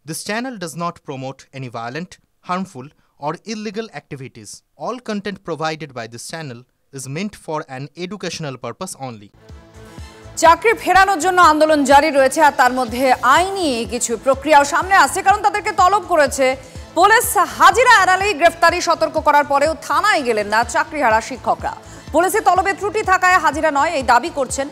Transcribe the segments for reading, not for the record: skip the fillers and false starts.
This channel does not promote any violent, harmful, or illegal activities. All content provided by this channel is meant for an educational purpose only. চাকরি ফেরানোর জন্য আন্দোলন জারি রয়েছে আর তার মধ্যে আইনি কিছু প্রক্রিয়াও সামনে আসছে কারণ তাদেরকে তলব করেছে পুলিশ। হাজিরা এড়ালেই গ্রেফতারি সতর্ক করার পরেও থানায় গেলেন না চাকরিহারা শিক্ষকরা। পুলিশের তলবে ত্রুটি থাকায় হাজিরা নয় এই দাবি করছেন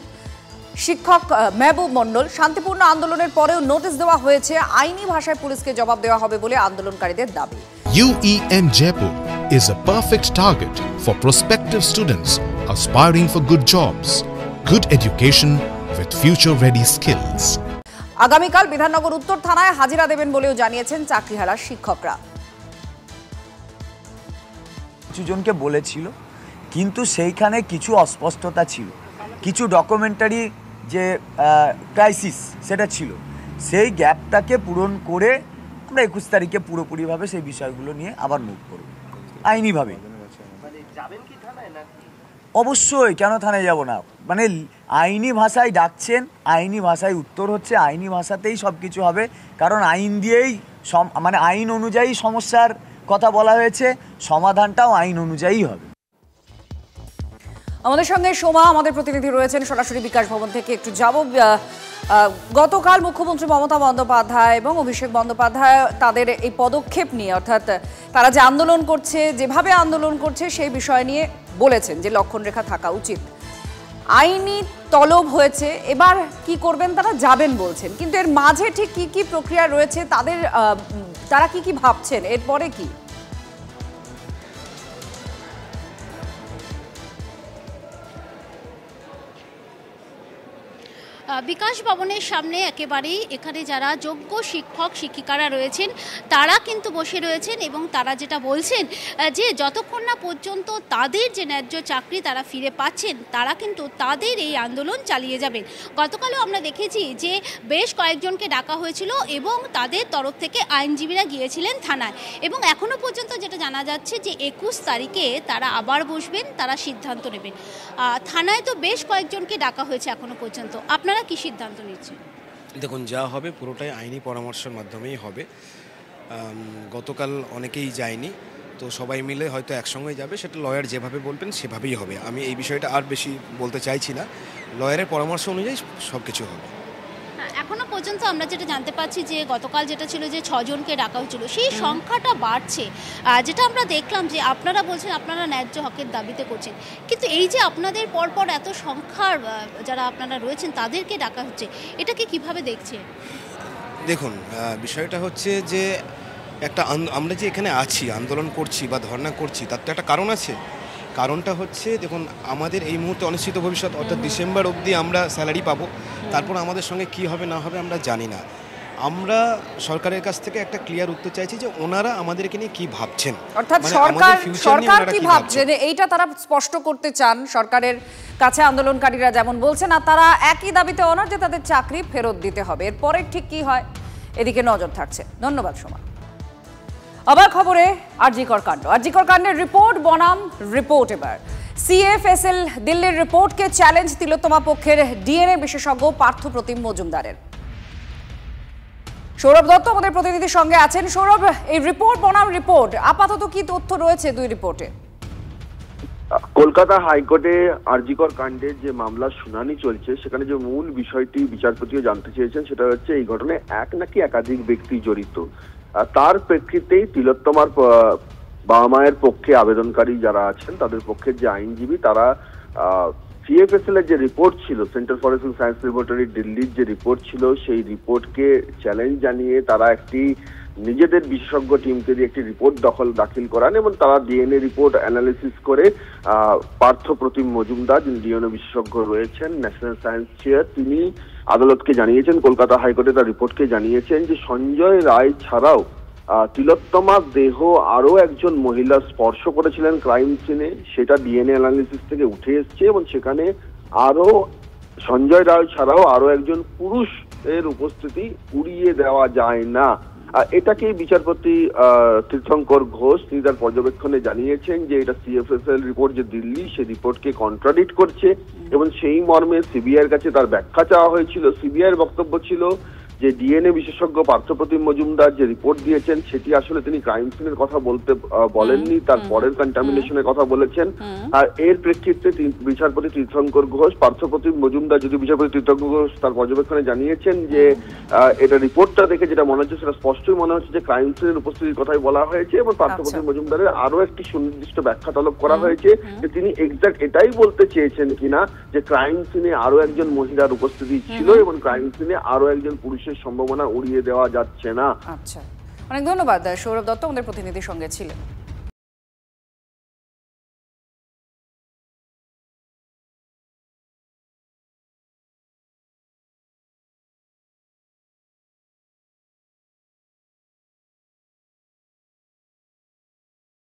শিক্ষক মেহবুব মণ্ডল। শান্তিপূর্ণ আন্দোলনের পরেও নোটিশ দেওয়া হয়েছে, আইনি ভাষায় পুলিশকে জবাব দেওয়া হবে বলে আন্দোলনকারীদের দাবি। UEM Jaipur is a perfect target for prospective students aspiring for good jobs, good education with future-ready skills. আগামীকাল বিধাননগর উত্তর থানায় হাজিরা দেবেন বলেও জানিয়েছেন চাকরিহারা শিক্ষকরা। কিছু জনকে বলেছিল, কিন্তু সেইখানে কিছু অস্পষ্টতা ছিল, কিছু ডকুমেন্টারি যে ক্রাইসিস সেটা ছিল। সেই গ্যাপটাকে পূরণ করে আমরা 21 তারিখে পুরোপুরিভাবে সেই বিষয়গুলো নিয়ে আবার মুভ করব আইনিভাবে। অবশ্যই, কেন থানায় যাব না? মানে আইনি ভাষায় ডাকছেন, আইনি ভাষায় উত্তর হচ্ছে, আইনি ভাষাতেই সব কিছু হবে। কারণ আইন দিয়েই মানে আইন অনুযায়ী সমস্যার কথা বলা হয়েছে, সমাধানটাও আইন অনুযায়ী হবে। আমাদের সঙ্গে সোমা আমাদের প্রতিনিধি রয়েছেন সরাসরি বিকাশ ভবন থেকে। একটু যাব, গতকাল মুখ্যমন্ত্রী মমতা বন্দ্যোপাধ্যায় এবং অভিষেক বন্দ্যোপাধ্যায় তাদের এই পদক্ষেপ নিয়ে, অর্থাৎ তারা যে আন্দোলন করছে, যেভাবে আন্দোলন করছে সেই বিষয় নিয়ে বলেছেন যে লক্ষণরেখা থাকা উচিত। আইনি তলব হয়েছে, এবার কি করবেন তারা যাবেন বলছেন, কিন্তু এর মাঝে ঠিক কি কি প্রক্রিয়া রয়েছে তারা কি ভাবছেন এরপরে কি? বিকাশ ভবনের সামনে একেবারেই এখানে যারা যোগ্য শিক্ষক শিক্ষিকারা রয়েছেন তারা কিন্তু বসে রয়েছেন এবং তারা যেটা বলছেন যে যতক্ষণ না পর্যন্ত তাদের যে ন্যায্য চাকরি তারা ফিরে পাচ্ছেন তারা কিন্তু তাদের এই আন্দোলন চালিয়ে যাবেন। গতকালও আমরা দেখেছি যে বেশ কয়েকজনকে ডাকা হয়েছিল এবং তাদের তরফ থেকে আইনজীবীরা গিয়েছিলেন থানায়, এবং এখনও পর্যন্ত যেটা জানা যাচ্ছে যে 21 তারিখে তারা আবার বসবেন, তারা সিদ্ধান্ত নেবেন। থানায় তো বেশ কয়েকজনকে ডাকা হয়েছে এখনও পর্যন্ত, আপনারা কি সিদ্ধান্ত নিচ্ছেন? দেখুন, যা হবে পুরোটাই আইনি পরামর্শের মাধ্যমেই হবে। গতকাল অনেকেই যায়নি, তো সবাই মিলে হয়তো একসঙ্গে যাবে, সেটা লয়ার যেভাবে বলবেন সেভাবেই হবে। আমি এই বিষয়টা আর বেশি বলতে চাইছি না, লয়ারের পরামর্শ অনুযায়ী সব কিছু হবে। এখনো পর্যন্ত আমরা যেটা জানতে পারছি যে গতকাল যেটা ছিল যে 6 জনকে ডাকা হয়েছিল, সেই সংখ্যাটা বাড়ছে। যেটা আমরা দেখলাম যে আপনারা বলছেন আপনারা ন্যায্য হকের দাবিতে করছেন, কিন্তু এই যে আপনাদের পরপর এত সংখ্যার যারা আপনারা রয়েছেন তাদেরকে ডাকা হচ্ছে, এটাকে কিভাবে দেখছেন? দেখুন, বিষয়টা হচ্ছে যে আমরা যে এখানে আছি, আন্দোলন করছি বা ধর্ণা করছি, তার তো একটা কারণ আছে। কারণটা হচ্ছে, দেখুন, আমাদের এই মুহূর্তে অনিশ্চিত ভবিষ্যৎ, অর্থাৎ ডিসেম্বর অবধি আমরা স্যালারি পাবো, তারপর আমাদের সঙ্গে কি হবে না হবে আমরা জানি না। আমরা সরকারের কাছ থেকে একটা ক্লিয়ার উত্তর চাইছি যে ওনারা আমাদেরকে নিয়ে কি ভাবছেন, অর্থাৎ সরকার কি ভাবছেন এইটা তারা স্পষ্ট করতে চান সরকারের কাছে। আন্দোলনকারীরা যেমন বলছেন, আর তারা একই দাবিতে অনড় যে তাদের চাকরি ফেরত দিতে হবে। এরপরে ঠিক কি হয় এদিকে নজর থাকছে। ধন্যবাদ সোমা। আবার খবরে আরজিকর কাণ্ড, আরজিকর কাণ্ডের রিপোর্ট বনাম রিপোর্ট। এবার CFSL দিল্লির রিপোর্টকে চ্যালেঞ্জ তিলোত্তমা পক্ষের DNA বিশেষজ্ঞ পার্থ প্রতিম মজুমদারের। সৌরভ দত্ত আমাদের প্রতিনিধির সঙ্গে আছেন। সৌরভ, এই রিপোর্ট বনাম রিপোর্ট, আপাতত কি তথ্য রয়েছে দুই রিপোর্টে? কলকাতা হাইকোর্টে আরজিকর কাণ্ডের যে মামলার শুনানি চলছে, সেখানে যে মূল বিষয়টি বিচারপতিও জানতে চেয়েছেন সেটা হচ্ছে এই ঘটনায় এক নাকি একাধিক ব্যক্তি জড়িত। তার প্রেক্ষিতেই তিলোত্তমার বাবা মায়ের পক্ষে আবেদনকারী যারা আছেন তাদের পক্ষের যে আইনজীবী তারা CFSL এর যে রিপোর্ট ছিল, সেন্টার ফর সায়েন্স ল্যাবরেটরি দিল্লির যে রিপোর্ট ছিল, সেই রিপোর্টকে চ্যালেঞ্জ জানিয়ে তারা একটি নিজেদের বিশেষজ্ঞ টিমকে দিয়ে একটি রিপোর্ট দাখিল করান এবং তারা DNA রিপোর্ট অ্যানালিসিস করে পার্থ প্রতিম মজুমদার, যিনি DNA বিশেষজ্ঞ রয়েছেন, ন্যাশনাল সায়েন্স চেয়ার, তিনি আদালতকে জানিয়েছেন, কলকাতা হাইকোর্টে তার রিপোর্টকে জানিয়েছেন যে সঞ্জয় রায় ছাড়াও তিলোত্তমার দেহ আরো একজন মহিলা স্পর্শ করেছিলেন ক্রাইম সিনে, সেটা DNA অ্যানালিসিস থেকে উঠে এসছে এবং সেখানে আরো সঞ্জয় রায় ছাড়াও আরো একজন পুরুষ এর উপস্থিতি উড়িয়ে দেওয়া যায় না। এটাকে বিচারপতি তীর্থঙ্কর ঘোষ তিনি তার পর্যবেক্ষণে জানিয়েছেন যে এটা CFSL রিপোর্ট যে দিল্লি, সেই রিপোর্টকে কন্ট্রাডিক্ট করছে এবং সেই মর্মে CBI এর কাছে তার ব্যাখ্যা চাওয়া হয়েছিল। CBI এর বক্তব্য ছিল যে ডিএনএ বিশেষজ্ঞ পার্থপ্রতিম মজুমদার যে রিপোর্ট দিয়েছেন সেটি আসলে তিনি ক্রাইম সিনের কথা বলেননি, তার পরের কন্টামিনেশনের কথা বলেছেন। আর এর প্রেক্ষিতে বিচারপতি তীর্থঙ্কর ঘোষ, পার্থপ্রতিম মজুমদার যদি বিচারপতি তীর্থঙ্কর ঘোষ তার পর্যবেক্ষণে জানিয়েছেন যে এটা রিপোর্টটা দেখে যেটা মনে হচ্ছে সেটা স্পষ্টই মনে হচ্ছে যে ক্রাইম সিনের উপস্থিতির কথাই বলা হয়েছে, এবং পার্থপ্রতিম মজুমদারের আরো একটি সুনির্দিষ্ট ব্যাখ্যা তলব করা হয়েছে যে তিনি এক্সাক্ট এটাই বলতে চেয়েছেন কিনা যে ক্রাইম সিনে আরো একজন মহিলার উপস্থিতি ছিল এবং ক্রাইম সিনে আরো একজন পুরুষের সম্ভাবনা উড়িয়ে দেওয়া যাচ্ছে না। আচ্ছা, অনেক ধন্যবাদ সৌরভ দত্ত আমাদের প্রতিনিধির সঙ্গে ছিলেন।